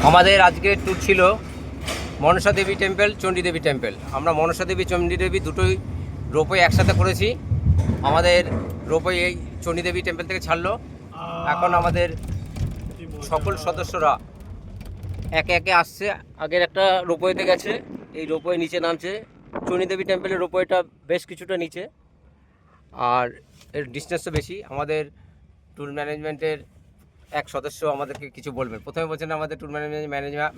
আমাদের আজকের ট্যুর ছিল মনসা দেবী টেম্পল, চণ্ডী দেবী টেম্পল। আমরা মনসা দেবী, চণ্ডী দেবী দুটোই রোপওয়ে একসাথে করেছি। আমাদের রোপওয়ে এই চণ্ডী দেবী টেম্পল থেকে ছাড়লো। এখন আমাদের সকল সদস্যরা একে একে আসছে। আগের একটা রোপওয়েতে গেছে, এই রোপওয়ে নিচে নামছে। চণ্ডী দেবী টেম্পলের রোপওয়েটা বেশ কিছুটা নিচে, আর এর ডিস্টেন্সও বেশি। আমাদের ট্যুর ম্যানেজমেন্টের এক সদস্য আমাদেরকে কিছু বলবেন। প্রথমে বলছেন আমাদের ট্যুর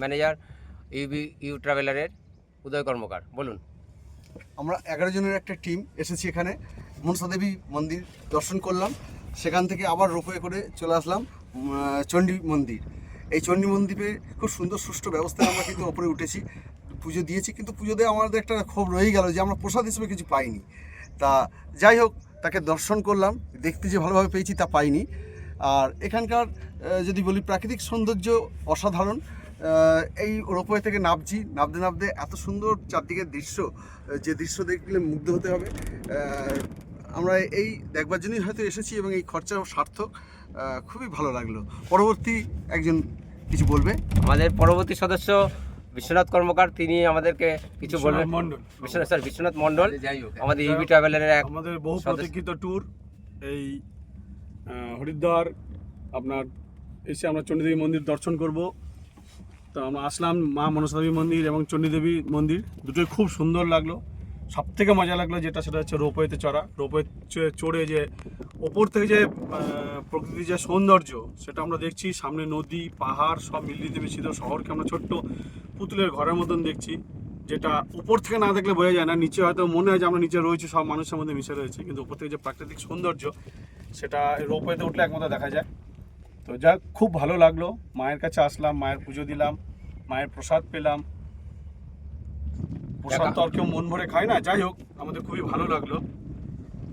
ম্যানেজার ইউ ট্রাভেলারের উদয় কর্মকার। বলুন। আমরা 11 জনের একটা টিম এসেছি এখানে। মনসা দেবী মন্দির দর্শন করলাম, সেখান থেকে আবার রোপওয়ে করে চলে আসলাম চণ্ডী মন্দির। এই চণ্ডী মন্দিরে খুব সুন্দর সুষ্ঠু ব্যবস্থায় আমরা কিন্তু ওপরে উঠেছি, পুজো দিয়েছি। কিন্তু পুজো দিয়ে আমাদের একটা ক্ষোভ রয়ে গেল যে আমরা প্রসাদ হিসেবে কিছু পাইনি। তা যাই হোক, তাকে দর্শন করলাম, দেখতে যে ভালোভাবে পেয়েছি তা পাইনি। আর এখানকার যদি বলি, প্রাকৃতিক সৌন্দর্য অসাধারণ। এই রোপওয়ে থেকে নামতে নামতে এত সুন্দর চারদিকের দৃশ্য, যে দৃশ্য দেখলে মুগ্ধ হতে হবে। আমরা এই দেখবার জন্যই হয়তো এসেছি এবং এই খরচাও সার্থক। খুবই ভালো লাগলো। পরবর্তী একজন কিছু বলবে। আমাদের পরবর্তী সদস্য বিশ্বনাথ কর্মকার, তিনি আমাদেরকে কিছু বলবেন। বিশ্বনাথ মণ্ডল, আমাদের ইউবি ট্রাভেলারের আমাদের বহু প্রতীক্ষিত ট্যুর। এই হরিদ্বার আপনার এসে আমরা চণ্ডীদেবী মন্দির দর্শন করব। তো আমরা আসলাম মা মনসা দেবী মন্দির এবং চণ্ডীদেবী মন্দির, দুটোই খুব সুন্দর লাগলো। সবথেকে মজা লাগলো সেটা হচ্ছে রোপওয়েতে চড়া। রোপওয়ে চড়ে যে ওপর থেকে যে প্রকৃতির যে সৌন্দর্য সেটা আমরা দেখছি। সামনে নদী, পাহাড় সব মিলিয়ে মিশিত শহরকে আমরা ছোট্ট পুতুলের ঘরের মতন দেখছি, যেটা উপর থেকে না দেখলে বোঝা যায় না। নিচে হয়তো মনে হয় যে আমরা নিচে রয়েছি, সব মানুষের মধ্যে মিশে রয়েছে, কিন্তু উপর থেকে যে প্রাকৃতিক সৌন্দর্য সেটা রোপওয়েতে উঠলে একমাত্র দেখা যায়। তো যাক, খুব ভালো লাগলো। মায়ের কাছে আসলাম, মায়ের পুজো দিলাম, মায়ের প্রসাদ পেলাম। প্রসাদ তো আর কেউ মন ভরে খায় না। যাই হোক, আমাদের খুবই ভালো লাগলো।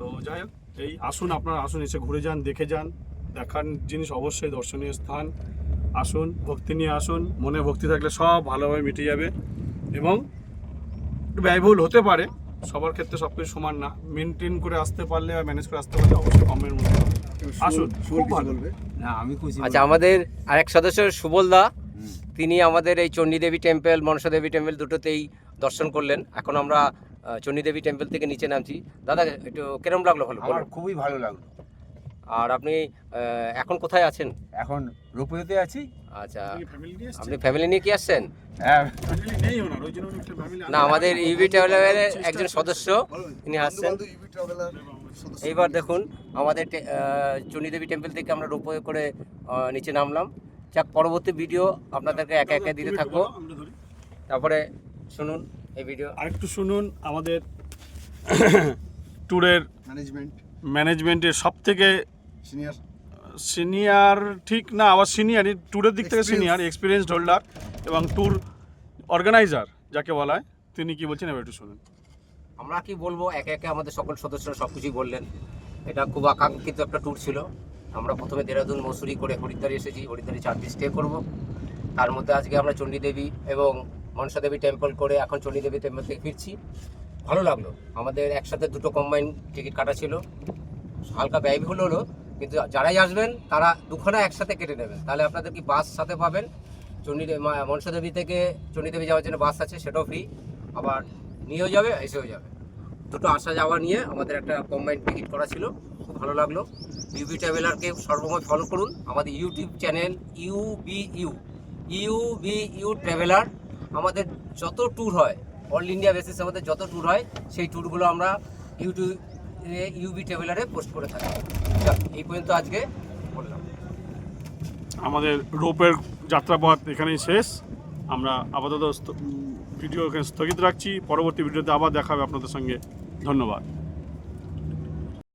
তো যাই হোক, এই আসুন, আপনারা আসুন, এসে ঘুরে যান, দেখে যান। দেখার জিনিস অবশ্যই, দর্শনীয় স্থান। আসুন, ভক্তি নিয়ে আসুন। মনে ভক্তি থাকলে সব ভালোভাবে মিটে যাবে। এবং একটু ব্যয়বহুল হতে পারে, সবার ক্ষেত্রে সব কিছু সমান না। মেনটেন করে আসতে পারলে বা ম্যানেজ করে আসতে পারলে অবশ্যই কমের মধ্যে আসুন। খুব ভালো বলবে। আচ্ছা, আমাদের আরেক সদস্য সুবল দা, তিনি আমাদের এই চণ্ডী দেবী টেম্পল, মনসা দেবী টেম্পল দুটোতেই দর্শন করলেন। এখন আমরা চণ্ডী দেবী টেম্পল থেকে নিচে নামছি। দাদা, একটু কেরম লাগলো? আমার খুবই ভালো লাগলো। আর আপনি এখন কোথায় আছেন? এখন রোপওয়েতে আছি। আচ্ছা, আপনি ফ্যামিলি নিয়ে কি আসছেন? হ্যাঁ, না, আমাদের ইউবি ট্রাভেলারের একজন সদস্য, তিনি আসছেন। এইবার দেখুন, আমাদের চণ্ডী দেবী টেম্পল থেকে আমরা রোপওয়ে করে নিচে নামলাম। যাক, পরবর্তী ভিডিও আপনাদেরকে একে একে দিতে থাকবো। তারপরে শুনুন এই ভিডিও। আরেকটু শুনুন। আমাদের ট্যুরের ম্যানেজমেন্টের সব থেকে সিনিয়র ঠিক না, আবার সিনিয়রই, ট্যুরের দিক থেকে সিনিয়র, এক্সপিরিয়েন্সড হোল্ডার এবং ট্যুর অর্গানাইজার যাকে বলা হয়, তিনি কি বলছেন এবার একটু শুনুন। আমরা কি বলবো, একে একে আমাদের সকল সদস্যরা সব কিছুই বললেন। এটা খুব আকাঙ্ক্ষিত একটা ট্যুর ছিল। আমরা প্রথমে দেরাদুন, মসুরি করে হরিদ্বারে এসেছি। হরিদ্বারে 4 দিন স্টে করবো। তার মধ্যে আজকে আমরা চণ্ডী দেবী এবং মনসা দেবী টেম্পল করে এখন চণ্ডী দেবী টেম্পল থেকে ফিরছি। ভালো লাগলো। আমাদের একসাথে দুটো কম্বাইন টিকিট কাটা ছিল। হালকা ব্যয়বহুল হলো, কিন্তু যারাই আসবেন তারা দুখানা একসাথে কেটে নেবেন। তাহলে আপনাদের কি বাস সাথে পাবেন। মনসা দেবী থেকে চণ্ডী দেবী যাওয়ার জন্য বাস আছে, সেটাও ফ্রি। আবার নিয়েও যাবে, এসেও যাবে। দুটো আসা যাওয়া নিয়ে আমাদের একটা কম্বাইন টিকিট করা ছিল। খুব ভালো লাগলো। ইউবি ট্রাভেলারকে সর্বময় ফলো করুন। আমাদের ইউটিউব চ্যানেল ইউবিইউ ট্রাভেলার। আমাদের যত ট্যুর হয়, অল ইন্ডিয়া বেসিস আমাদের যত ট্যুর হয়, সেই ট্যুরগুলো আমরা ইউবি ট্রাভেলারে পোস্ট করে থাকি। এই পর্যন্ত আজকে বললাম। আমাদের রোপের যাত্রাপথ এখানেই শেষ। আমরা আপাতত ভিডিও এখানে স্থগিত রাখছি। পরবর্তী ভিডিওতে আবার দেখা হবে আপনাদের সঙ্গে। ধন্যবাদ।